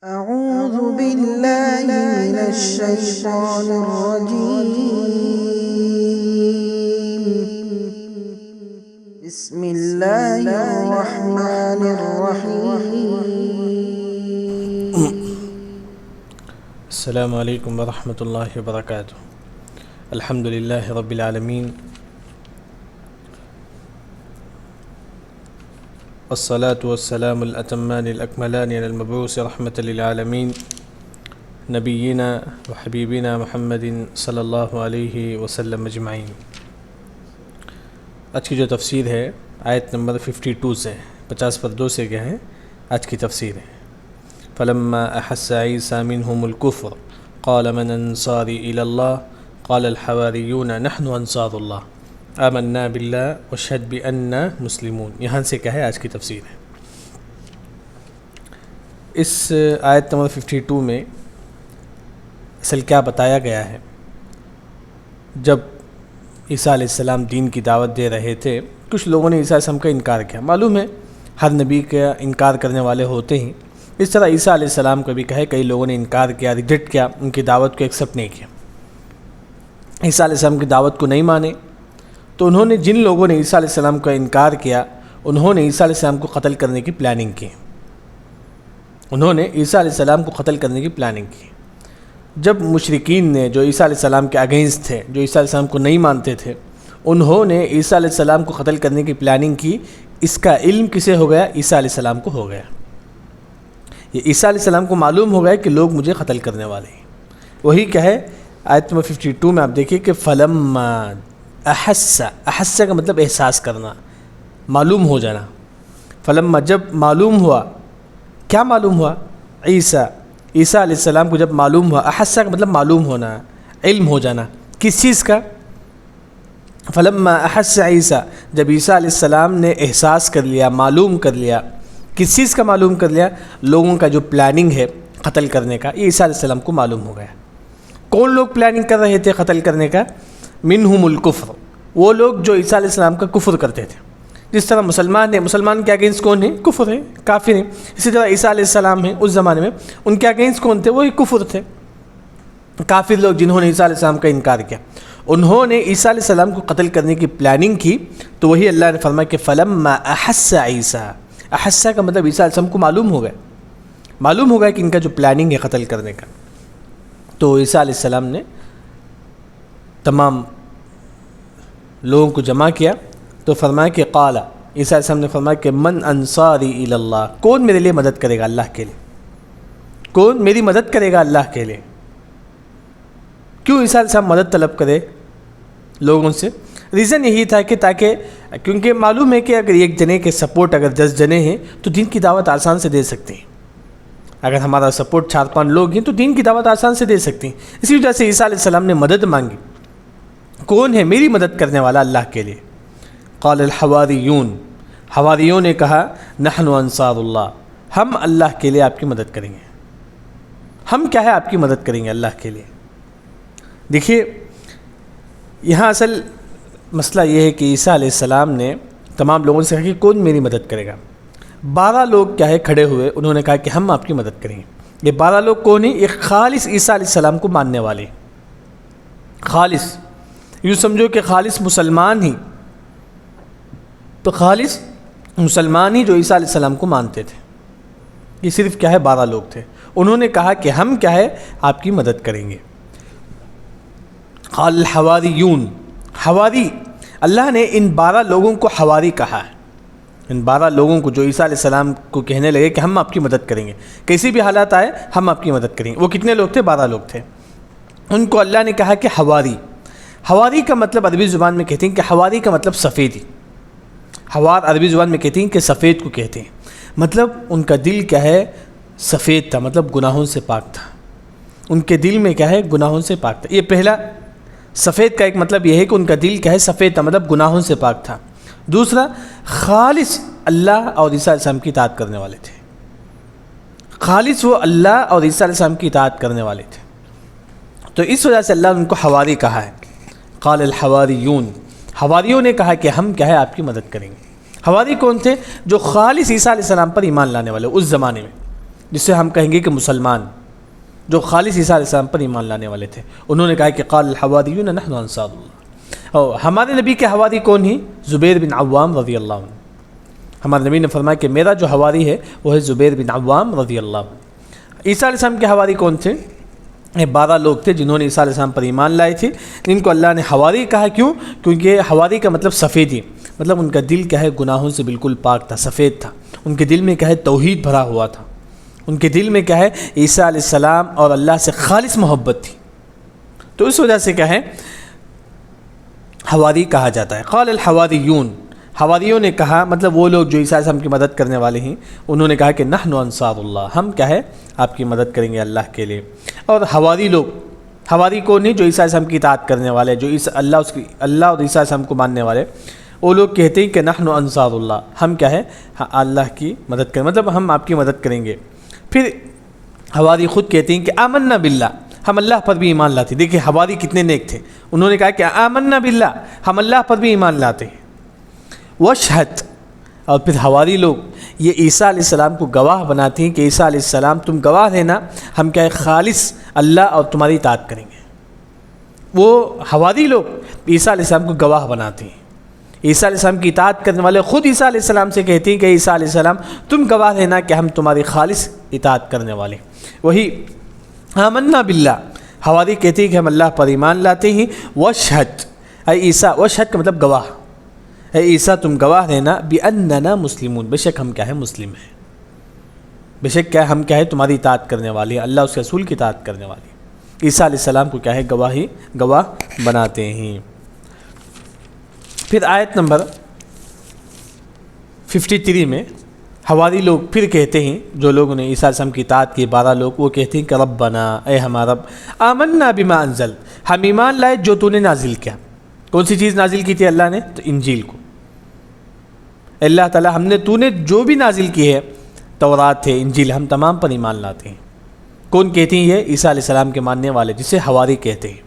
أعوذ بالله من الشيطان الرجيم بسم الله الرحمن الرحيم السلام علیکم ورحمۃ اللہ وبرکاتہ۔ الحمد للہ رب العالمین، والصلاة والسلام الأتمان الأكملان على المبعوث رحمة للعالمین نبینا وحبیبنا محمد صلی اللہ علیہ وسلم اجمعین۔ آج کی جو تفسیر ہے آیت نمبر 52 سے 50 پر 2 سے کیا ہے آج کی تفسیر ہے۔ فلما أحس عيسى منهم الكفر قال من أنصاري إلى الله قال الحواريون نحن أنصار الله آمنا بالله واشهد بأننا مسلمون۔ یہاں سے کیا ہے آج کی تفسیر ہے۔ اس آیت نمبر 52 میں اصل کیا بتایا گیا ہے، جب عیسیٰ علیہ السلام دین کی دعوت دے رہے تھے کچھ لوگوں نے عیسیٰ علیہ السلام کا انکار کیا۔ معلوم ہے ہر نبی کا انکار کرنے والے ہوتے ہیں، اس طرح عیسیٰ علیہ السلام کو بھی کہے کئی لوگوں نے انکار کیا، ریجیکٹ کیا، ان کی دعوت کو ایکسیپٹ نہیں کیا، عیسیٰ علیہ السلام کی دعوت کو نہیں مانے۔ تو انہوں نے جن لوگوں نے عیسیٰ علیہ السلام کا انکار کیا انہوں نے عیسیٰ علیہ السلام کو قتل کرنے کی پلاننگ کی۔ انہوں نے عیسیٰ علیہ السلام کو قتل کرنے کی پلاننگ کی۔ جب مشرکین نے جو عیسیٰ علیہ السلام کے اگینسٹ تھے، جو عیسیٰ علیہ السلام کو نہیں مانتے تھے، انہوں نے عیسیٰ علیہ السلام کو قتل کرنے کی پلاننگ کی۔ اس کا علم کسے ہو گیا؟ عیسیٰ علیہ السلام کو ہو گیا۔ یہ عیسیٰ علیہ السلام کو معلوم ہو گیا کہ لوگ مجھے قتل کرنے والے ہیں۔ وہی کیا ہے آیت نمبر 52 میں آپ دیکھیے کہ فلما احس کا مطلب احساس کرنا، معلوم ہو جانا۔ فلما جب معلوم ہوا، کیا معلوم ہوا؟ عیسیٰ علیہ السلام کو جب معلوم ہوا، احس کا مطلب معلوم ہونا، علم ہو جانا، کس چیز کا؟ فلما احس عیسیٰ، جب عیسیٰ علیہ السلام نے احساس کر لیا، معلوم کر لیا، کس چیز کا معلوم کر لیا؟ لوگوں کا جو پلاننگ ہے قتل کرنے کا، یہ عیسیٰ علیہ السلام کو معلوم ہو گیا۔ کون لوگ پلاننگ کر رہے تھے قتل کرنے کا؟ منہم الکفر، وہ لوگ جو عیسیٰ علیہ السلام کا کفر کرتے تھے۔ جس طرح مسلمان ہیں، مسلمان کے اگینسٹ کون ہیں؟ کفر ہیں، کافر ہیں۔ اسی طرح عیسیٰ علیہ السلام ہیں، اس زمانے میں ان کے اگینسٹ کون تھے؟ وہی کفر تھے، کافر لوگ جنہوں نے عیسیٰ علیہ السلام کا انکار کیا۔ انہوں نے عیسیٰ علیہ السلام کو قتل کرنے کی پلاننگ کی، تو وہی اللہ نے فرمایا کہ فلما احس عیسیٰ، احس کا مطلب عیسیٰ علیہ السلام کو معلوم ہو گیا کہ ان کا جو پلاننگ ہے قتل کرنے کا۔ تو عیسیٰ علیہ السلام نے تمام لوگوں کو جمع کیا، تو فرمایا کہ قال، عیسیٰ علیہ السلام نے فرمایا کہ من انصاری الی اللہ، کون میرے لیے مدد کرے گا اللہ کے لیے؟ کون میری مدد کرے گا اللہ کے لیے؟ کیوں عیسیٰ علیہ السلام مدد طلب کرے لوگوں سے؟ ریزن یہی تھا کہ تاکہ کیونکہ معلوم ہے کہ اگر ایک جنے کے سپورٹ اگر 10 جنے ہیں تو دین کی دعوت آسان سے دے سکتے ہیں۔ اگر ہمارا سپورٹ 4-5 لوگ ہیں تو دین کی دعوت آسان سے دے سکتے ہیں۔ اسی وجہ سے عیسیٰ علیہ السلام نے مدد مانگی۔ کون ہے میری مدد کرنے والا اللہ کے لیے؟ قال الحواریون، حواریوں نے کہا نحن انصار اللہ، ہم اللہ کے لیے آپ کی مدد کریں گے۔ ہم کیا ہے آپ کی مدد کریں گے اللہ کے لیے؟ دیکھیے یہاں اصل مسئلہ یہ ہے کہ عیسیٰ علیہ السلام نے تمام لوگوں سے کہا کہ کون میری مدد کرے گا؟ 12 لوگ کیا ہے کھڑے ہوئے، انہوں نے کہا کہ ہم آپ کی مدد کریں گے۔ یہ 12 لوگ کون ہیں؟ یہ خالص عیسیٰ علیہ السلام کو ماننے والے، خالص، یوں سمجھو کہ خالص مسلمان ہی، تو خالص مسلمان ہی جو عیسیٰ علیہ السلام کو مانتے تھے۔ یہ صرف کیا ہے 12 لوگ تھے، انہوں نے کہا کہ ہم کیا ہے آپ کی مدد کریں گے۔ قال الحواریون، حواری، اللہ نے ان 12 لوگوں کو حواری کہا ہے۔ ان 12 لوگوں کو جو عیسیٰ علیہ السلام کو کہنے لگے کہ ہم آپ کی مدد کریں گے، کیسی بھی حالات آئے ہم آپ کی مدد کریں گے، وہ کتنے لوگ تھے؟ 12 لوگ تھے۔ ان کو اللہ نے کہا کہ حواری، حواری کا مطلب عربی زبان میں کہتے ہیں کہ حواری کا مطلب سفیدی، حوار عربی زبان میں کہتے ہیں کہ سفید کو کہتے ہیں، مطلب ان کا دل کیا ہے سفید تھا، مطلب گناہوں سے پاک تھا، ان کے دل میں کیا ہے گناہوں سے پاک تھا۔ یہ پہلا سفید کا ایک مطلب یہ ہے کہ ان کا دل کیا ہے سفید تھا، مطلب گناہوں سے پاک تھا۔ دوسرا خالص اللہ اور عیسیٰ علیہ السلام کی اطاعت کرنے والے تھے، خالص وہ اللہ اور عیسیٰ علیہ السلام کی اطاعت کرنے والے تھے، تو اس وجہ سے اللہ نے ان کو حواری کہا ہے۔ قال الحواریون، حواریوں نے کہا کہ ہم کیا ہے آپ کی مدد کریں گے۔ حواری کون تھے؟ جو خالص عیسیٰ علیہ السلام پر ایمان لانے والے اس زمانے میں، جسے ہم کہیں گے کہ مسلمان جو خالص عیسیٰ علیہ السلام پر ایمان لانے والے تھے، انہوں نے کہا کہ قال الحواریون نحن انصار اللہ، اور ہمارے نبی کے حواری کون ہیں؟ زبیر بن عوام رضی اللہ عنہ۔ ہمارے نبی نے فرمایا کہ میرا جو حواری ہے وہ ہے زبیر بن عوام رضی اللہ عنہ۔ عیسیٰ علیہ السلام کے حواری کون تھے؟ یہ 12 لوگ تھے جنہوں نے عیسیٰ علیہ السلام پر ایمان لائے تھے، جن کو اللہ نے حواری کہا۔ کیوں؟ کیونکہ حواری کا مطلب سفیدی، مطلب ان کا دل کیا ہے گناہوں سے بالکل پاک تھا، سفید تھا، ان کے دل میں کیا ہے توحید بھرا ہوا تھا، ان کے دل میں کیا ہے عیسیٰ علیہ السلام اور اللہ سے خالص محبت تھی، تو اس وجہ سے کیا ہے حواری کہا جاتا ہے۔ قال الحواریون، حواریوں نے کہا، مطلب وہ لوگ جو عیسیٰ علیہ السلام کی مدد کرنے والے ہیں، انہوں نے کہا کہ نحن انصار اللہ، ہم کیا ہے آپ کی مدد کریں گے اللہ کے لیے۔ اور حواری لوگ، حواری کون نہیں؟ جو عیسیٰ علیہ السلام کی اطاعت کرنے والے، جو اللہ اور عیسیٰ علیہ السلام کو ماننے والے، وہ لوگ کہتے ہیں کہ نحن انصار اللہ، ہم کیا ہے اللہ کی مدد کریں، مطلب ہم آپ کی مدد کریں گے۔ پھر حواری خود کہتے ہیں کہ آمنا باللہ، ہم اللہ پر بھی ایمان لاتے ہیں۔ دیکھیں حواری کتنے نیک تھے، انہوں نے کہا کہ آمنا باللہ، ہم اللہ پر بھی ایمان لاتے ہیں۔ وشہد، اور پھر حواری لوگ یہ عیسیٰ علیہ السلام کو گواہ بناتے ہیں کہ عیسیٰ علیہ السلام تم گواہ رہنا، ہم کیا ہے خالص اللہ اور تمہاری اطاعت کریں گے۔ وہ حواری لوگ عیسیٰ علیہ السلام کو گواہ بناتے ہیں، عیسیٰ علیہ السلام کی اطاعت کرنے والے خود عیسیٰ علیہ السلام سے کہتے ہیں کہ عیسیٰ علیہ السلام تم گواہ رہنا کہ ہم تمہاری خالص اطاعت کرنے والے۔ وہی آمنا باللہ، حواری کہتے ہیں کہ ہم اللہ پر ایمان لاتے ہیں۔ وشہد، اے عیسیٰ، وشہد کا مطلب گواہ، اے عیسیٰ تم گواہ رہنا بِأَنَّنَا مسلمون، بے شک ہم کیا ہے مسلم ہیں، بے شک کیا ہے ہم کیا ہے تمہاری اطاعت کرنے والے ہیں، اللہ اس کے رسول کی اطاعت کرنے والے ہیں۔ عیسیٰ علیہ السلام کو کیا ہے گواہ بناتے ہیں۔ پھر آیت نمبر 53 میں حواری لوگ پھر کہتے ہیں، جو لوگوں نے عیسیٰ علیہ السلام کی اطاعت کی 12 لوگ، وہ کہتے ہیں کہ ربنا، اے ہمارا رب، آمنا بما انزل، ہم ایمان لائے جو تو نے نازل کیا۔ کون سی چیز نازل کی تھی اللہ نے؟ تو انجیل کو۔ اللہ تعالیٰ ہم نے تو نے جو بھی نازل کی ہے، تورات ہے، انجیل، ہم تمام پر ایمان لاتے ہیں۔ کون کہتے ہیں؟ یہ عیسیٰ علیہ السلام کے ماننے والے، جسے حواری کہتے ہیں۔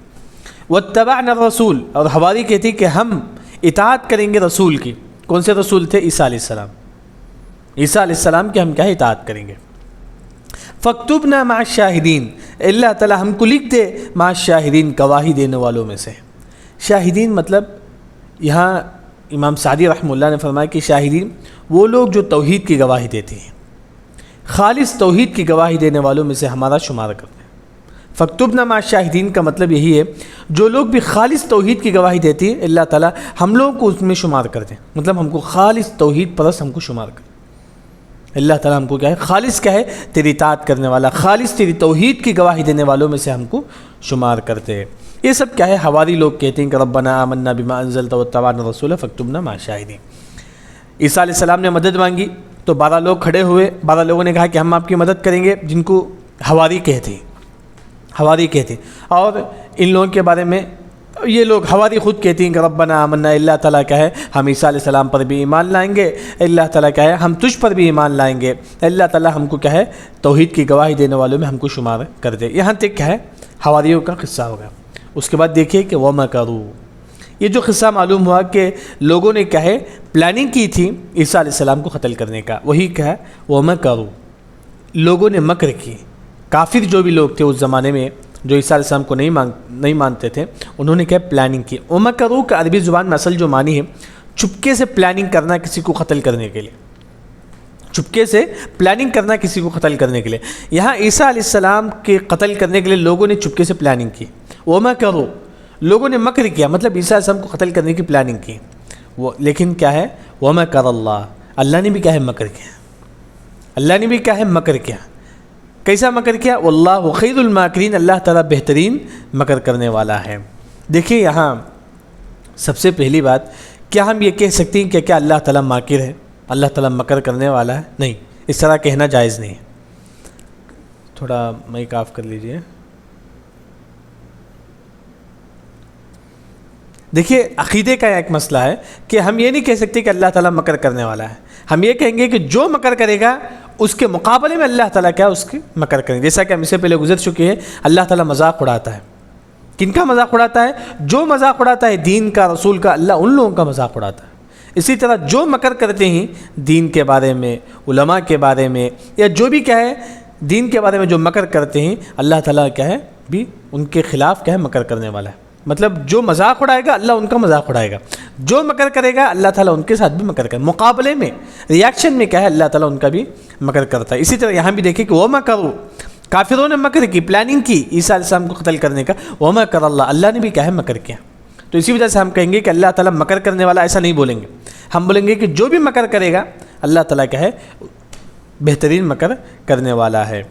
واتبعنا الرسول، اور حواری کہتے ہیں کہ ہم اطاعت کریں گے رسول کی۔ کون سے رسول تھے؟ عیسیٰ علیہ السلام، عیسیٰ علیہ السلام کی ہم کیا اطاعت کریں گے۔ فاکتبنا مع الشاہدین، اللہ تعالیٰ ہم کو لکھ دے مع الشاہدین، گواہی دینے والوں میں سے۔ شاہدین مطلب یہاں امام سعدی رحمہ اللہ نے فرمایا کہ شاہدین وہ لوگ جو توحید کی گواہی دیتے ہیں، خالص توحید کی گواہی دینے والوں میں سے ہمارا شمار کرتے ہیں۔ فاکتبنا مع الشاہدین کا مطلب یہی ہے، جو لوگ بھی خالص توحید کی گواہی دیتے ہیں، اللہ تعالیٰ ہم لوگوں کو اس میں شمار کرتے ہیں، مطلب ہم کو خالص توحید پرست ہم کو شمار کرتے ہیں۔ اللہ تعالیٰ ہم کو کیا ہے خالص کیا ہے تیری اطاعت کرنے والا، خالص تیری توحید کی گواہی دینے والوں میں سے ہم کو شمار کرتے ہیں۔ یہ سب کیا ہے حواری لوگ کہتے ہیں کہ ربنا آمنا بما انزلت واتبعنا الرسول فاکتبنا مع الشاہدین۔ عیسیٰ علیہ السلام نے مدد مانگی تو 12 لوگ کھڑے ہوئے، 12 لوگوں نے کہا کہ ہم آپ کی مدد کریں گے، جن کو حواری کہتے ہیں، حواری کہتے ہیں۔ اور ان لوگوں کے بارے میں یہ لوگ حواری خود کہتے ہیں کہ ربنا آمنا، اللہ تعالیٰ کیا ہے ہم عیسیٰ علیہ السلام پر بھی ایمان لائیں گے، اللہ تعالیٰ کیا ہے ہم تجھ پر بھی ایمان لائیں گے، اللہ تعالیٰ ہم کو کیا ہے توحید کی گواہی دینے والوں میں ہم کو شمار کر دے۔ یہاں تک کیا ہے حواریوں کا قصہ ہوگا۔ اس کے بعد دیکھیے کہ وَمَكَرُوا، یہ جو قصہ معلوم ہوا کہ لوگوں نے کیا ہے پلاننگ کی تھی عیسیٰ علیہ السلام کو قتل کرنے کا، وہی کیا ہے وَمَكَرُوا، لوگوں نے مکر کی۔ کافر جو بھی لوگ تھے اس زمانے میں جو عیسیٰ علیہ السلام کو نہیں مانتے تھے، انہوں نے کیا پلاننگ کی۔ وَمَكَرُوا کا عربی زبان میں اصل جو معنی ہے چپکے سے پلاننگ کرنا کسی کو قتل کرنے کے لیے، چپکے سے پلاننگ کرنا کسی کو قتل کرنے کے لیے۔ یہاں عیسیٰ علیہ السلام کے قتل کرنے کے لیے لوگوں نے چپکے سے پلاننگ کی۔ وَمَكَرُوا، لوگوں نے مکر کیا، مطلب عیسیٰ علیہ السلام کو قتل کرنے کی پلاننگ کی۔ لیکن کیا ہے وَمَكَرَ اللَّهُ، اللہ نے بھی کیا ہے مکر کیا، اللہ نے بھی کیا ہے مکر کیا۔ کیسا مکر کیا؟ واللہ خیر الماکرین، اللہ تعالیٰ بہترین مکر کرنے والا ہے۔ دیکھیں یہاں سب سے پہلی بات، کیا ہم یہ کہہ سکتے ہیں کہ کیا اللہ تعالیٰ ماکر ہے، اللہ تعالیٰ مکر کرنے والا ہے؟ نہیں، اس طرح کہنا جائز نہیں ہے۔ تھوڑا مائک آف کر لیجئے۔ دیکھیے عقیدے کا ایک مسئلہ ہے کہ ہم یہ نہیں کہہ سکتے کہ اللہ تعالیٰ مکر کرنے والا ہے، ہم یہ کہیں گے کہ جو مکر کرے گا اس کے مقابلے میں اللہ تعالیٰ کیا اس کی مکر کریں گے۔ جیسا کہ ہم اس سے پہلے گزر چکے ہیں، اللہ تعالیٰ مذاق اڑاتا ہے۔ کن کا مذاق اڑاتا ہے؟ جو مذاق اڑاتا ہے دین کا، رسول کا، اللہ ان لوگوں کا مذاق اڑاتا ہے۔ اسی طرح جو مکر کرتے ہیں دین کے بارے میں، علماء کے بارے میں، یا جو بھی کیا ہے دین کے بارے میں جو مکر کرتے ہیں اللہ تعالیٰ کیا ہے بھی ان کے خلاف کیا ہے مکر کرنے والا ہے. مطلب جو مذاق اڑائے گا اللہ ان کا مذاق اڑائے گا, جو مکر کرے گا اللہ تعالیٰ ان کے ساتھ بھی مکر کرے گا. مقابلے میں ریاکشن میں کیا ہے اللہ تعالیٰ ان کا بھی مکر کرتا ہے. اسی طرح یہاں بھی دیکھیں کہ وہ مکروا, کافروں نے مکر کی, پلاننگ کی عیسیٰ علیہ السلام کو قتل کرنے کا. وہ مکر اللہ, اللہ نے بھی کیا ہے مکر کیا. تو اسی وجہ سے ہم کہیں گے کہ اللہ تعالیٰ مکر کرنے والا, ایسا نہیں بولیں گے, ہم بولیں گے کہ جو بھی مکر کرے گا اللہ تعالیٰ کیا ہے بہترین مکر کرنے والا ہے.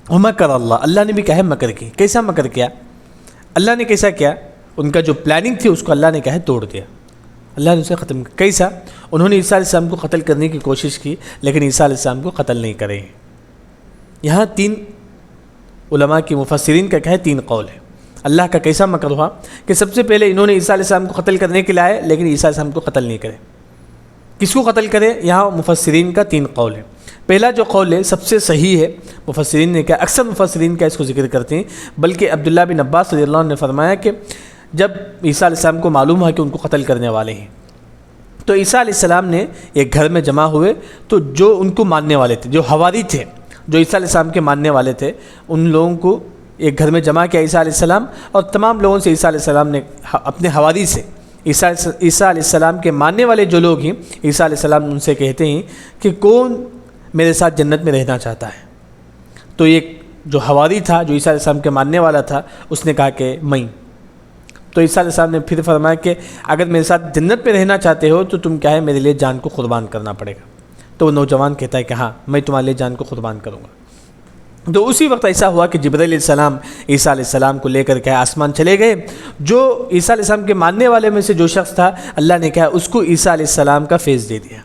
وہ مکر اللہ, اللہ نے بھی کیا ہے مکر کی. کیسا مکر کیا اللہ نے, کیسا کیا, ان کا جو پلاننگ تھی اس کو اللہ نے کیا ہے توڑ دیا, اللہ نے اسے ختم کیا. کیسا, انہوں نے عیسیٰ علیہ السلام کو قتل کرنے کی کوشش کی لیکن عیسیٰ علیہ السلام کو قتل نہیں کرے. یہاں 3 علماء کی مفسرین کا کیا ہے 3 قول ہے. اللہ کا کیسا مکر ہوا کہ سب سے پہلے انہوں نے عیسیٰ علیہ السلام کو قتل کرنے کے لائے لیکن عیسیٰ علیہ السلام کو قتل نہیں کرے. کس کو قتل کرے, یہاں مفسرین کا 3 قول ہے. پہلا جو قول ہے سب سے صحیح ہے, مفسرین نے کیا, اکثر مفسرین کا اس کو ذکر کرتے ہیں, بلکہ عبداللہ بن عباس رضی اللہ عنہ نے فرمایا کہ جب عیسیٰ علیہ السلام کو معلوم ہوا کہ ان کو قتل کرنے والے ہیں تو عیسیٰ علیہ السلام نے ایک گھر میں جمع ہوئے, تو جو ان کو ماننے والے تھے, جو حواری تھے, جو عیسیٰ علیہ السلام کے ماننے والے تھے, ان لوگوں کو ایک گھر میں جمع کیا عیسیٰ علیہ السلام, اور تمام لوگوں سے عیسیٰ علیہ السلام نے اپنے حواری سے, عیسیٰ علیہ السلام کے ماننے والے جو لوگ ہیں, عیسیٰ علیہ السلام ان سے کہتے ہیں کہ کون میرے ساتھ جنت میں رہنا چاہتا ہے. تو ایک جو حواری تھا, جو عیسیٰ علیہ السلام کے ماننے والا تھا, اس نے کہا کہ میں. تو عیسیٰ علیہ السلام نے پھر فرمایا کہ اگر میرے ساتھ جنت میں رہنا چاہتے ہو تو تم کیا ہے میرے لیے جان کو قربان کرنا پڑے گا. تو وہ نوجوان کہتا ہے کہ ہاں میں تمہارے لیے جان کو قربان کروں گا. تو اسی وقت ایسا ہوا کہ جبرائیل علیہ السلام عیسیٰ علیہ السلام کو لے کر کے آسمان چلے گئے. جو عیسیٰ علیہ السلام کے ماننے والے میں سے جو شخص تھا, اللہ نے کہا اس کو عیسیٰ علیہ السلام کا فیض دے دیا,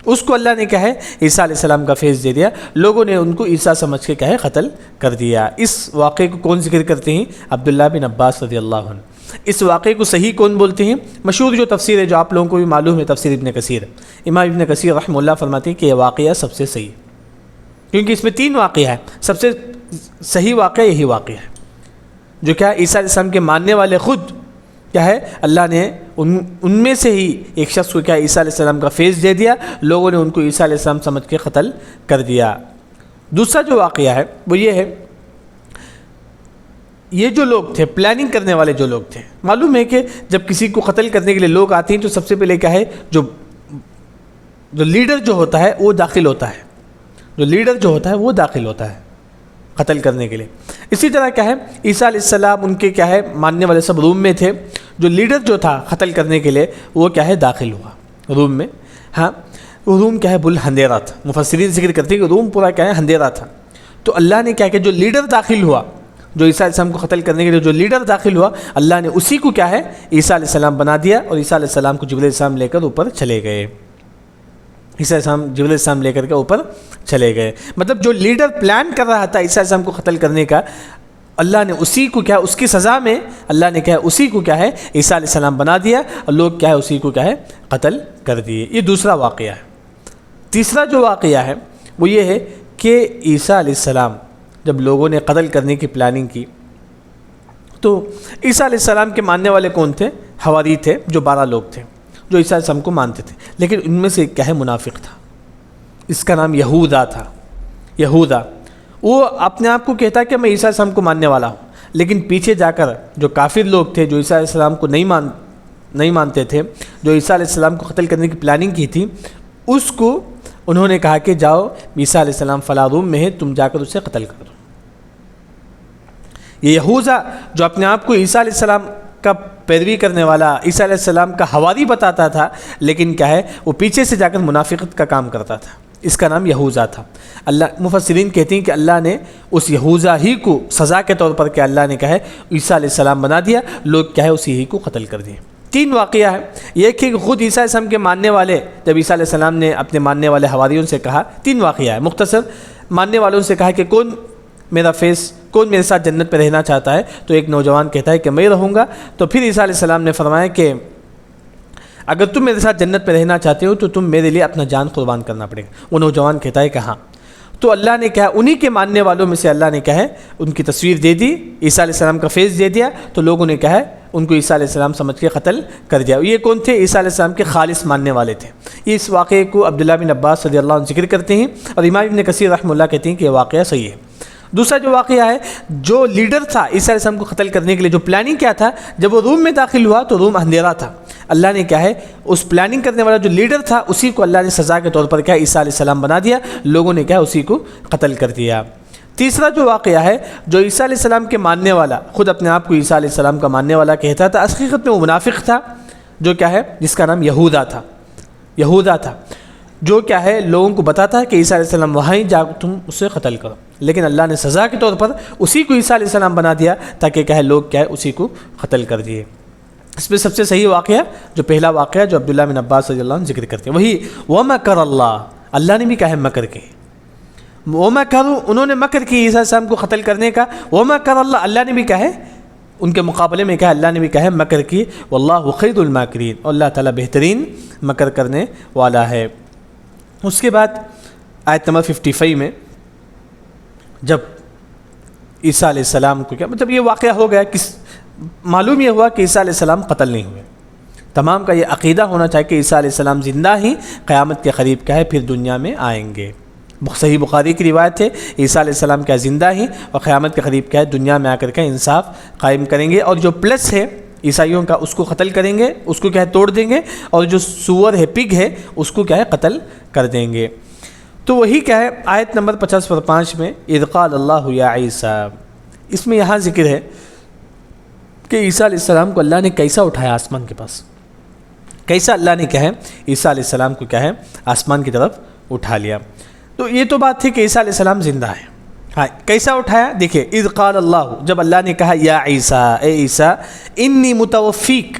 اس کو اللہ نے کہا ہے عیسیٰ علیہ السلام کا فیض دے دیا. لوگوں نے ان کو عیسیٰ سمجھ کے کہا ہے قتل کر دیا. اس واقعے کو کون ذکر کرتے ہیں, عبداللہ بن عباس رضی اللہ عنہ. اس واقعے کو صحیح کون بولتے ہیں, مشہور جو تفسیر ہے جو آپ لوگوں کو بھی معلوم ہے, تفسیر ابن کثیر. امام ابن کثیر رحمہ اللہ فرماتے ہیں کہ یہ واقعہ سب سے صحیح ہے, کیونکہ اس میں 3 واقعہ ہے. سب سے صحیح واقعہ یہی واقعہ ہے جو کیا عیسیٰ علیہ السلام کے ماننے والے خود کیا ہے اللہ نے ان میں سے ہی ایک شخص کو کیا عیسیٰ علیہ السلام کا فیض دے دیا. لوگوں نے ان کو عیسیٰ علیہ السلام سمجھ کے قتل کر دیا. دوسرا جو واقعہ ہے وہ یہ ہے, یہ جو لوگ تھے پلاننگ کرنے والے جو لوگ تھے, معلوم ہے کہ جب کسی کو قتل کرنے کے لیے لوگ آتے ہیں تو سب سے پہلے کیا ہے جو لیڈر جو ہوتا ہے وہ داخل ہوتا ہے, جو لیڈر جو ہوتا ہے وہ داخل ہوتا ہے قتل کرنے کے لیے. اسی طرح کیا ہے عیسیٰ علیہ السلام ان کے کیا ہے ماننے والے سب روم میں تھے, جو لیڈر جو تھا قتل کرنے کے لیے وہ کیا ہے داخل ہوا روم میں. ہاں وہ روم کیا ہے بل اندھیرا تھا, مفسرین ذکر کرتے ہیں کہ روم پورا کیا ہے اندھیرا تھا. تو اللہ نے کیا کہ جو لیڈر داخل ہوا, جو عیسیٰ علیہ السلام کو قتل کرنے کے لیے جو لیڈر داخل ہوا, اللہ نے اسی کو کیا ہے عیسیٰ علیہ السلام بنا دیا, اور عیسیٰ علیہ السلام کو جبرائیل علیہ السلام لے کر اوپر چلے گئے. عیسیٰ علیہ السلام جبرائیل علیہ السلام لے کر کے اوپر چلے گئے. مطلب جو لیڈر پلان کر رہا تھا عیسیٰ علیہ السلام کو قتل کرنے کا, اللہ نے اسی کو کیا اس کی سزا میں اللہ نے کیا اسی کو کیا ہے عیسیٰ علیہ السلام بنا دیا, اور لوگ کیا ہے اسی کو کیا ہے قتل کر دیے. یہ دوسرا واقعہ ہے. تیسرا جو واقعہ ہے وہ یہ ہے کہ عیسیٰ علیہ السلام جب لوگوں نے قتل کرنے کی پلاننگ کی تو عیسیٰ علیہ السلام کے ماننے والے کون تھے, حواری تھے, جو 12 لوگ تھے جو عیسیٰ علیہ السلام کو مانتے تھے. لیکن ان میں سے کیا ہے منافق تھا, اس کا نام یہودا تھا. یہودا وہ اپنے آپ کو کہتا ہے کہ میں عیسیٰ علیہ السلام کو ماننے والا ہوں, لیکن پیچھے جا کر جو کافر لوگ تھے جو عیسیٰ علیہ السلام کو نہیں مانتے تھے, جو عیسیٰ علیہ السلام کو قتل کرنے کی پلاننگ کی تھی, اس کو انہوں نے کہا کہ جاؤ عیسیٰ علیہ السلام فلاں روم میں ہے, تم جا کر اسے قتل کر دو. یہ یہوذا جو اپنے آپ کو عیسیٰ علیہ السلام کا پیروی کرنے والا, عیسیٰ علیہ السلام کا حواری بتاتا تھا, لیکن کیا ہے وہ پیچھے سے جا کر منافقت کا کام کرتا تھا, اس کا نام یہوذا تھا. اللہ مفسرین کہتے ہیں کہ اللہ نے اس یہوذا ہی کو سزا کے طور پر کہ اللہ نے کہا ہے عیسیٰ علیہ السلام بنا دیا, لوگ کیا ہے اسی ہی کو قتل کر دیے. 3 واقعہ ہے. یہ کہ خود عیسیٰ علیہ السلام کے ماننے والے, جب عیسیٰ علیہ السلام نے اپنے ماننے والے حواریوں سے کہا, 3 واقعہ ہے مختصر. ماننے والوں سے کہا کہ کون میرا فیس, کون میرے ساتھ جنت پہ رہنا چاہتا ہے, تو ایک نوجوان کہتا ہے کہ میں رہوں گا. تو پھر عیسیٰ علیہ السلام نے فرمایا کہ اگر تم میرے ساتھ جنت پہ رہنا چاہتے ہو تو تم میرے لیے اپنا جان قربان کرنا پڑے گا. وہ نوجوان کہتا ہے کہ ہاں. تو اللہ نے کہا انہی کے ماننے والوں میں سے اللہ نے کہا ان کی تصویر دے دی، عیسیٰ علیہ السلام کا فیس دے دیا، تو لوگوں نے کہا ان کو عیسیٰ علیہ السلام سمجھ کے قتل کر دیا۔ یہ کون تھے؟ عیسیٰ علیہ السلام کے خالص ماننے والے تھے۔ اس واقعے کو عبداللہ بن عباس رضی اللہ عنہ ذکر کرتے ہیں، اور امام ابن کثیر رحمہ اللہ کہتے ہیں کہ یہ واقعہ صحیح ہے۔ دوسرا جو واقعہ ہے، جو لیڈر تھا عیسیٰ علیہ السلام کو قتل کرنے کے لیے، جو پلاننگ کیا تھا، جب وہ روم میں داخل ہوا تو روم اندھیرا تھا۔ اللہ نے کیا ہے اس پلاننگ کرنے والا جو لیڈر تھا اسی کو اللہ نے سزا کے طور پر کیا عیسیٰ علیہ السلام بنا دیا، لوگوں نے کیا اسی کو قتل کر دیا۔ تیسرا جو واقعہ ہے، جو عیسیٰ علیہ السلام کے ماننے والا خود اپنے آپ کو عیسیٰ علیہ السلام کا ماننے والا کہتا تھا، حقیقت میں وہ منافق تھا، جو کیا ہے جس کا نام یہودا تھا، جو کیا ہے لوگوں کو بتاتا ہے کہ عیسیٰ علیہ السلام وہاں جا تم اسے قتل کرو، لیکن اللہ نے سزا کے طور پر اسی کو عیسیٰ علیہ السلام بنا دیا تاکہ کیا ہے لوگ کیا ہے اسی کو قتل کر دیے۔ اس میں سب سے صحیح واقعہ جو پہلا واقعہ جو عبداللہ بن عباس رضی اللہ عنہ ذکر کرتے ہیں، وہی وَمَكَرَ اللَّهُ، اللہ نے بھی کہا ہے مکر کے، وَمَكَرُوا، انہوں نے مکر کی عیسیٰ علیہ السلام کو قتل کرنے کا، وَمَكَرَ اللَّهُ، اللہ نے بھی کہا ہے ان کے مقابلے میں کہا اللہ نے بھی کہا ہے مکر کی، وَاللَّهُ خَيْرُ الْمَاكِرِينَ، اور اللہ تعالیٰ بہترین مکر کرنے والا ہے۔ اس کے بعد آیت نمبر 55 میں جب عیسیٰ علیہ السلام کو کیا مطلب یہ واقعہ ہو گیا، معلوم یہ ہوا کہ عیسیٰ علیہ السلام قتل نہیں ہوئے۔ تمام کا یہ عقیدہ ہونا چاہیے کہ عیسیٰ علیہ السلام زندہ ہی قیامت کے قریب کیا ہے پھر دنیا میں آئیں گے۔ صحیح بخاری کی روایت ہے عیسیٰ علیہ السلام کیا زندہ ہی اور قیامت کے قریب کیا ہے دنیا میں آ کر کے انصاف قائم کریں گے، اور جو پلس ہے عیسائیوں کا اس کو قتل کریں گے، اس کو کیا ہے توڑ دیں گے، اور جو سور ہے پگ ہے اس کو کیا ہے قتل کر دیں گے۔ تو وہی کیا ہے آیت نمبر 50 پر 5 میں اذ قال اللہ یا عیسیٰ، اس میں یہاں ذکر ہے کہ عیسیٰ علیہ السلام کو اللہ نے کیسا اٹھایا آسمان کے پاس، کیسا اللہ نے کیا ہے عیسیٰ علیہ السلام کو کیا ہے آسمان کی طرف اٹھا لیا۔ تو یہ تو بات تھی کہ عیسیٰ علیہ السلام زندہ ہے، ہاں کیسا اٹھایا دیکھیں، اذ قال اللہ، جب اللہ نے کہا یا عیسیٰ، اے عیسیٰ، انی متوفیک،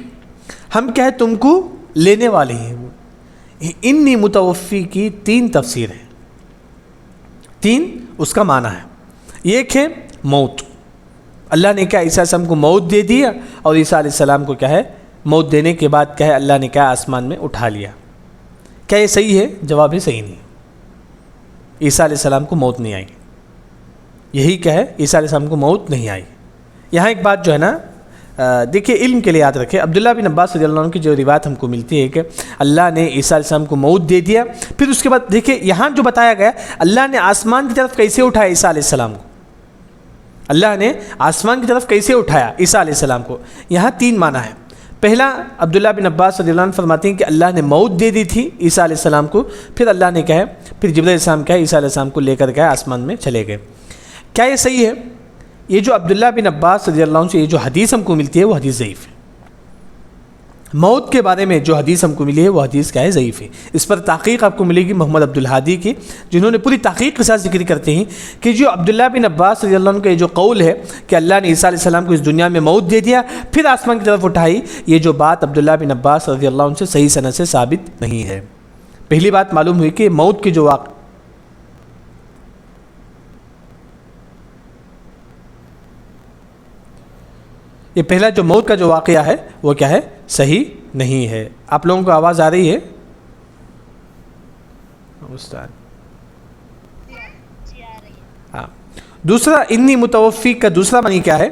ہم کیا ہے تم کو لینے والے ہیں۔ انی متوفی کی 3 تفسیر ہے، 3 اس کا معنی ہے۔ ایک ہے موت، اللہ نے کیا عیسیٰ علیہ السلام کو موت دے دیا، اور عیسیٰ علیہ السلام کو کیا ہے موت دینے کے بعد کیا ہے اللہ نے کیا آسمان میں اٹھا لیا۔ کیا یہ صحیح ہے؟ جواب ہے صحیح نہیں، عیسیٰ علیہ السلام کو موت نہیں آئی، یہی کیا ہے عیسیٰ علیہ السلام کو موت نہیں آئی۔ یہاں ایک بات جو ہے نا دیکھیے علم کے لیے یاد رکھیں، عبداللہ بن عباس رضی اللہ عنہ کی جو روایت ہم کو ملتی ہے کہ اللہ نے عیسیٰ علیہ السلام کو موت دے دیا، پھر اس کے بعد دیکھیں یہاں جو بتایا گیا اللہ نے آسمان کی طرف کیسے اٹھایا عیسیٰ علیہ السلام کو، اللہ نے آسمان کی طرف کیسے اٹھایا عیسیٰ علیہ السلام کو، یہاں 3 معنی ہے۔ پہلا عبداللہ بن عباس رضی اللہ عنہ فرماتے ہیں کہ اللہ نے موت دے دی تھی عیسیٰ علیہ السلام کو، پھر اللہ نے کہا پھر جبرائیل علیہ السلام کہا عیسیٰ علیہ السلام کو لے کر گئے آسمان میں چلے گئے۔ کیا یہ صحیح ہے؟ یہ جو عبداللہ بن عباس رضی اللہ عنہ سے یہ جو حدیث ہم کو ملتی ہے وہ حدیث ضعیف ہے، موت کے بارے میں جو حدیث ہم کو ملی ہے وہ حدیث کیا ہے ضعیف ہے۔ اس پر تحقیق آپ کو ملے گی محمد عبدالہادی کی، جنہوں نے پوری تحقیق کے ساتھ ذکر کرتے ہیں کہ جو عبداللہ بن عباس رضی اللہ عنہ کا یہ جو قول ہے کہ اللہ نے عیسیٰ علیہ السلام کو اس دنیا میں موت دے دیا پھر آسمان کی طرف اٹھائی، یہ جو بات عبداللہ بن عباس رضی اللہ عنہ سے صحیح سند سے ثابت نہیں ہے۔ پہلی بات معلوم ہوئی کہ موت کی جو واقع یہ پہلا جو موت کا جو واقعہ ہے وہ کیا ہے صحیح نہیں ہے۔ آپ لوگوں کو آواز آ رہی ہے؟ ہاں۔ دوسرا انی متوفی کا دوسرا معنی کیا ہے؟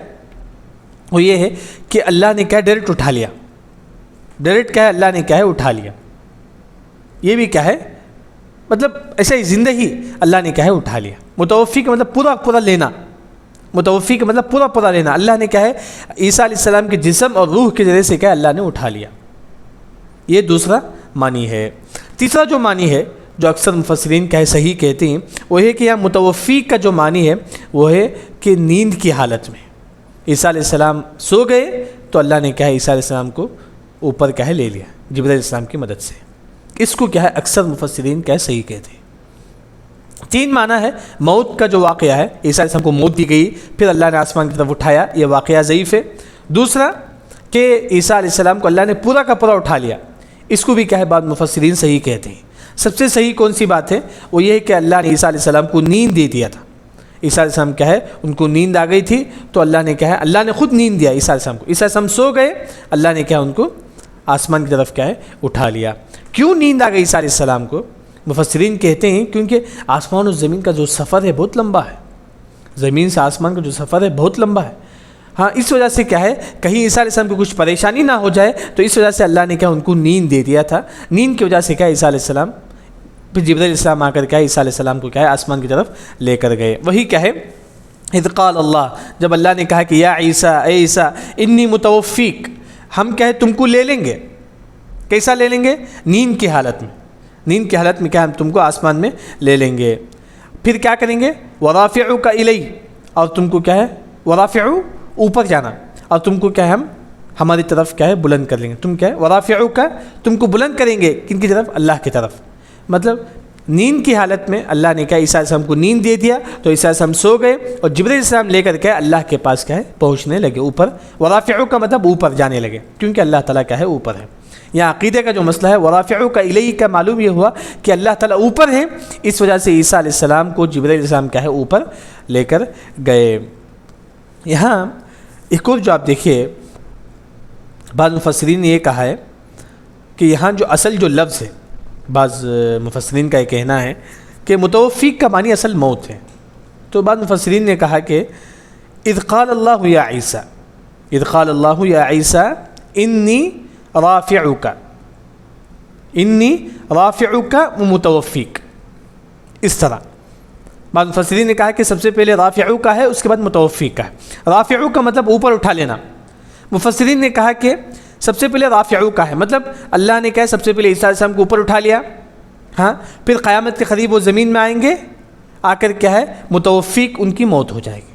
وہ یہ ہے کہ اللہ نے کیا ڈائریکٹ اٹھا لیا، ڈائریکٹ کیا ہے اللہ نے کیا ہے اٹھا لیا، یہ بھی کیا ہے مطلب ایسے ہی زندگی اللہ نے کیا ہے اٹھا لیا۔ متوفی کا مطلب پورا پورا لینا، متوفی کا مطلب پورا پورا لینا، اللہ نے کیا ہے عیسیٰ علیہ السلام کے جسم اور روح کے ذریعے سے کیا اللہ نے اٹھا لیا، یہ دوسرا معنی ہے۔ تیسرا جو معنی ہے جو اکثر مفسرین کیا ہے صحیح کہتے ہیں وہ ہے کہ یہاں متوفی کا جو معنی ہے وہ ہے کہ نیند کی حالت میں عیسیٰ علیہ السلام سو گئے تو اللہ نے کیا ہے عیسیٰ علیہ السلام کو اوپر کیا ہے لے لیا جبرائیل علیہ السلام کی مدد سے، اس کو کیا ہے اکثر مفسرین کیا ہے صحیح کہتے ہیں۔ 3 معنی ہے، موت کا جو واقعہ ہے عیسیٰ علیہ السلام کو موت دی گئی پھر اللہ نے آسمان کی طرف اٹھایا، یہ واقعہ ضعیف ہے۔ دوسرا کہ عیسیٰ علیہ السلام کو اللہ نے پورا کا پورا اٹھا لیا، اس کو بھی کیا ہے بعض مفسرین صحیح کہتے ہیں۔ سب سے صحیح کون سی بات ہے وہ یہ ہے کہ اللہ نے عیسیٰ علیہ السلام کو نیند دے دیا تھا، عیسیٰ علیہ السلام کیا ہے ان کو نیند آ گئی تھی تو اللہ نے کیا ہے اللہ نے خود نیند دیا عیسیٰ علیہ السلام کو، عیسیٰ علیہ السلام سو گئے اللہ نے کیا ان کو آسمان کی طرف کیا ہے اٹھا لیا۔ کیوں نیند آ گئی عیسیٰ علیہ السلام کو؟ مفسرین کہتے ہیں کیونکہ آسمان و زمین کا جو سفر ہے بہت لمبا ہے، زمین سے آسمان کا جو سفر ہے بہت لمبا ہے. ہاں اس وجہ سے کیا ہے کہیں عیسیٰ علیہ السلام کو کچھ پریشانی نہ ہو جائے، تو اس وجہ سے اللہ نے کیا ان کو نیند دے دیا تھا. نیند کی وجہ سے کیا عیسیٰ علیہ السلام، پھر جبرائیل علیہ السلام آ کر کیا عیسیٰ علیہ السلام کو کیا ہے آسمان کی طرف لے کر گئے. وہی کیا ہے اذ قال اللہ، جب اللہ نے کہا کہ یا عیسیٰ، اے عیسیٰ انی متوفیک، ہم کیا ہے تم کو لے لیں گے. کیسا لے لیں گے؟ نیند کی حالت میں. نیند کی حالت میں کیا ہم تم کو آسمان میں لے لیں گے. پھر کیا کریں گے؟ ورافعک الی، اور تم کو کیا ہے ورافع اوپر جانا، اور تم کو کیا ہے ہماری طرف کیا ہے بلند کر لیں گے. تم کیا ہے ورافعک، تم کو بلند کریں گے کن کی طرف؟ اللہ کی طرف. مطلب نیند کی حالت میں اللہ نے کیا عیسیٰ علیہ السلام کو نیند دے دیا، تو عیسیٰ علیہ السلام سو گئے اور جبرائیل علیہ السلام لے کر کے اللہ کے پاس کیا ہے پہنچنے لگے اوپر. ورافعک کا مطلب اوپر جانے لگے، کیونکہ اللہ تعالیٰ کیا ہے اوپر ہے. یہاں عقیدے کا جو مسئلہ ہے ورافعک الیہ کا معلوم یہ ہوا کہ اللہ تعالیٰ اوپر ہے، اس وجہ سے عیسیٰ علیہ السلام کو جبرائیل علیہ السلام کیا ہے اوپر لے کر گئے. یہاں ایک اور جو آپ دیکھیے بعض مفسرین نے یہ کہا ہے کہ یہاں جو اصل جو لفظ ہے، بعض مفسرین کا یہ کہنا ہے کہ متوفیق کا معنی اصل موت ہے. تو بعض مفسرین نے کہا کہ اذ قال اللہ یا عیسیٰ، اذ قال اللہ یا عیسیٰ انی رافعک، انی رافعک متوفیق، اس طرح. بعض مفسرین نے کہا کہ سب سے پہلے رافعو کا ہے، اس کے بعد متوفی کا ہے. رافعو کا مطلب اوپر اٹھا لینا. مفسرین نے کہا کہ سب سے پہلے رافعو کا ہے، مطلب اللہ نے کہا سب سے پہلے عیسیٰ علیہ السلام کو اوپر اٹھا لیا، ہاں پھر قیامت کے قریب وہ زمین میں آئیں گے، آ کر کیا ہے متوفیق ان کی موت ہو جائے گی،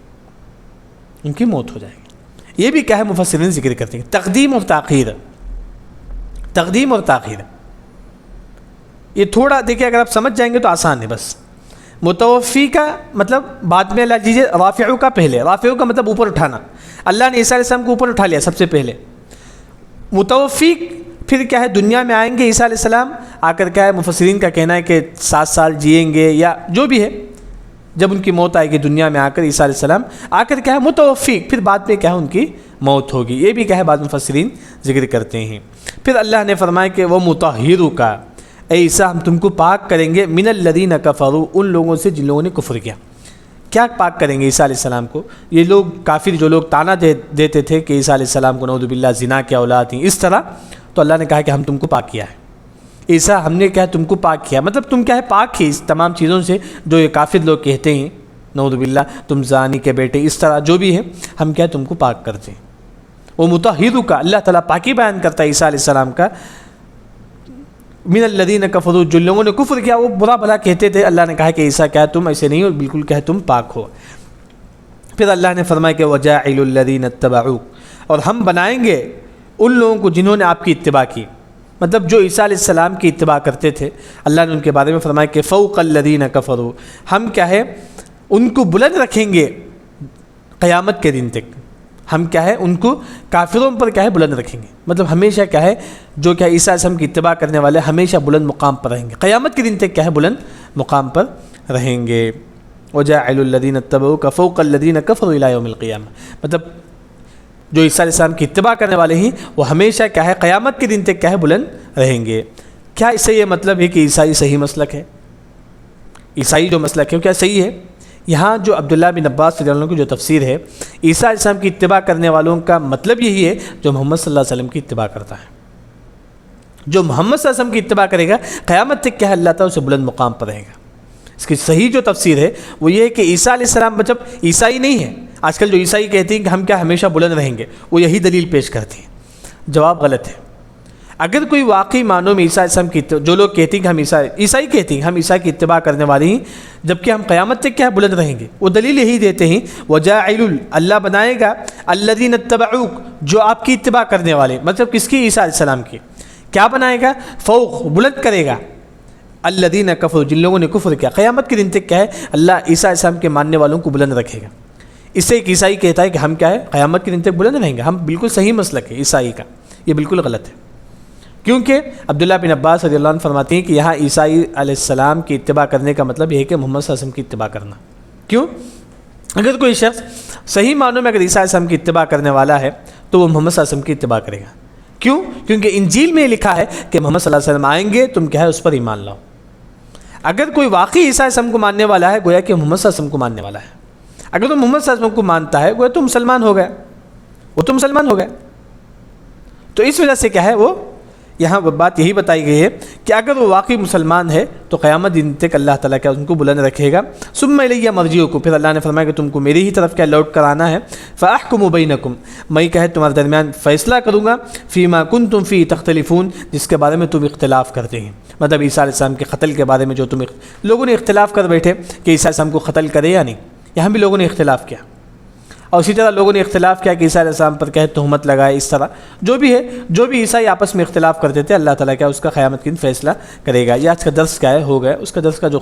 ان کی موت ہو جائے گی. یہ بھی کیا ہے مفسرین ذکر کرتے ہیں تقدیم اور تاخیر. تقدیم اور تاخیر یہ تھوڑا دیکھیں اگر آپ سمجھ جائیں گے تو آسان ہے. بس متوفی کا مطلب بعد میں اللہ دیجیے، رافعو کا پہلے. رافعو کا مطلب اوپر اٹھانا، اللہ نے عیسیٰ علیہ السلام کو اوپر اٹھا لیا سب سے پہلے. متوفی پھر کیا ہے دنیا میں آئیں گے عیسیٰ علیہ السلام، آ کر کیا ہے مفسرین کا کہنا ہے کہ 7 سال جئیں گے یا جو بھی ہے، جب ان کی موت آئے گی دنیا میں آ کر عیسیٰ علیہ السلام آ کر کیا ہے متوفی، پھر بعد میں کیا ہے ان کی موت ہوگی. یہ بھی کیا ہے بعض مفسرین ذکر کرتے ہیں. پھر اللہ نے فرمایا کہ وہ مطہرک، اے عیسیٰ ہم تم کو پاک کریں گے من الذین کفروا، ان لوگوں سے جن لوگوں نے کفر کیا. کیا پاک کریں گے عیسیٰ علیہ السلام کو؟ یہ لوگ کافر جو لوگ تانا دیتے تھے کہ عیسیٰ علیہ السلام کو نعوذ باللہ زنا کی اولاد تھیں اس طرح، تو اللہ نے کہا کہ ہم تم کو پاک کیا ہے. عیسیٰ ہم نے کیا تم کو پاک کیا، مطلب تم کیا ہے پاک ہی اس تمام چیزوں سے جو یہ کافر لوگ کہتے ہیں نعوذ باللہ تم زانی کے بیٹے اس طرح جو بھی ہے، ہم کیا تم کو پاک کرتے ہیں. وہ مطہرک، اللہ تعالیٰ پاکی بیان کرتا ہے عیسیٰ علیہ السلام کا. من الذین کفروا، جن لوگوں نے کفر کیا وہ برا بھلا کہتے تھے، اللہ نے کہا کہ عیسیٰ کیا تم ایسے نہیں ہو، بالکل کیا تم پاک ہو. پھر اللہ نے فرمایا کہ وجاعل الذین اتبعوک، اور ہم بنائیں گے ان لوگوں کو جنہوں نے آپ کی اتباع کی، مطلب جو عیسیٰ علیہ السلام کی اتباع کرتے تھے. اللہ نے ان کے بارے میں فرمایا کہ فوق الذین کفروا، ہم کیا ہے ان کو بلند رکھیں گے قیامت کے دن تک. ہم کیا ہے ان کو کافروں پر کیا ہے بلند رکھیں گے، مطلب ہمیشہ کیا ہے جو کیا عیسیٰ علیہ السلام کی اتباع کرنے والے ہمیشہ بلند مقام پر رہیں گے، قیامت کے دن تک کیا ہے بلند مقام پر رہیں گے. وجاعل الذین اتبعوک فوق الذین کفروا الی یوم القیامہ، مطلب جو عیسیٰ علیہ السلام کی اتباع کرنے والے ہیں وہ ہمیشہ کیا ہے قیامت کے دن تک کیا ہے بلند رہیں گے. کیا اس سے یہ مطلب ہے کہ عیسائی صحیح مسلک ہے؟ عیسائی جو مسلک ہے کیا صحیح ہے؟ یہاں جو عبداللہ بن عباس رضی اللہ عنہ کی جو تفسیر ہے، عیسیٰ علیہ السلام کی اتباع کرنے والوں کا مطلب یہی ہے جو محمد صلی اللہ علیہ وسلم کی اتباع کرتا ہے. جو محمد صلی اللہ علیہ وسلم کی اتباع کرے گا قیامت تک کیا ہے اللہ تعالیٰ اسے بلند مقام پر رہے گا. اس کی صحیح جو تفسیر ہے وہ یہ ہے کہ عیسیٰ علیہ السلام مطلب عیسائی نہیں ہے. آج کل جو عیسائی کہتے ہیں کہ ہم کیا ہمیشہ بلند رہیں گے، وہ یہی دلیل پیش کرتے ہیں. جواب غلط ہے. اگر کوئی واقعی معنوں میں عیسیٰ علیہ السلام کی جو لوگ کہتے ہیں کہ ہم عیسائی کہتے ہیں ہم عیسیٰ کی اتباع کرنے والے ہیں جبکہ ہم قیامت تک کیا بلند رہیں گے، وہ دلیل یہی دیتے ہیں وجاعل، اللہ بنائے گا الذین اتبعوک، جو آپ کی اتباع کرنے والے، مطلب کس کی؟ عیسیٰ علیہ السلام کی. کیا بنائے گا؟ فوق، بلند کرے گا الذین کفروا، جن لوگوں نے کفر کیا. قیامت کے دن تک کیا ہے اللہ عیسیٰ علیہ السلام کے ماننے والوں کو بلند رکھے گا. اس سے ایک عیسائی کہتا ہے کہ ہم کیا ہے قیامت کے دن تک بلند رہیں گے، ہم بالکل صحیح مسلک ہے عیسائی کا، یہ بالکل غلط ہے. کیونکہ عبداللہ بن عباس رضی اللہ عنہ فرماتے ہیں کہ یہاں عیسائی علیہ السلام کی اتباع کرنے کا مطلب یہ ہے کہ محمد صلی اللہ علیہ وسلم کی اتباع کرنا. کیوں؟ اگر کوئی شخص صحیح معنوں میں اگر عیسیٰ علیہ السلام کی اتباع کرنے والا ہے تو وہ محمد صلی اللہ علیہ وسلم کی اتباع کرے گا. کیوں؟ کیونکہ انجیل میں لکھا ہے کہ محمد صلی اللہ علیہ وسلم آئیں گے، تم کیا ہے اس پر ایمان لاؤ. اگر کوئی واقعی عیسیٰ علیہ السلام کو ماننے والا ہے گویا کہ محمد صلی اللہ علیہ وسلم کو ماننے والا ہے. اگر وہ محمد صلی اللہ علیہ وسلم کو مانتا ہے گویا تو مسلمان ہو گیا, وہ تو مسلمان ہو گیا. تو اس وجہ سے کیا ہے وہ یہاں بات یہی بتائی گئی ہے کہ اگر وہ واقعی مسلمان ہے تو قیامت دن تک اللہ تعالیٰ کیا ان کو بلند رکھے گا. ثم الیہ مرجعکم, پھر اللہ نے فرمایا کہ تم کو میری ہی طرف کیا لوٹ کر آنا ہے. فاحکم بینکم, میں کیا ہے تمہارے درمیان فیصلہ کروں گا. فیما کنتم فیہ تختلفون, جس کے بارے میں تم اختلاف کرتے ہیں. مطلب عیسیٰ علیہ السلام کے قتل کے بارے میں جو لوگوں نے اختلاف کر بیٹھے کہ عیسیٰ علیہ السلام کو قتل کرے یا نہیں, یہاں بھی لوگوں نے اختلاف کیا. اور اسی طرح لوگوں نے اختلاف کیا کہ عیسیٰ علیہ السلام پر کیا ہے تہمت لگائے. اس طرح جو بھی ہے, جو بھی عیسائی آپس میں اختلاف کرتے تھے اللہ تعالیٰ کیا اس کا قیامت کے دن فیصلہ کرے گا. یہ آج کا درس کیا ہے ہو گیا, اس کا درس کا جو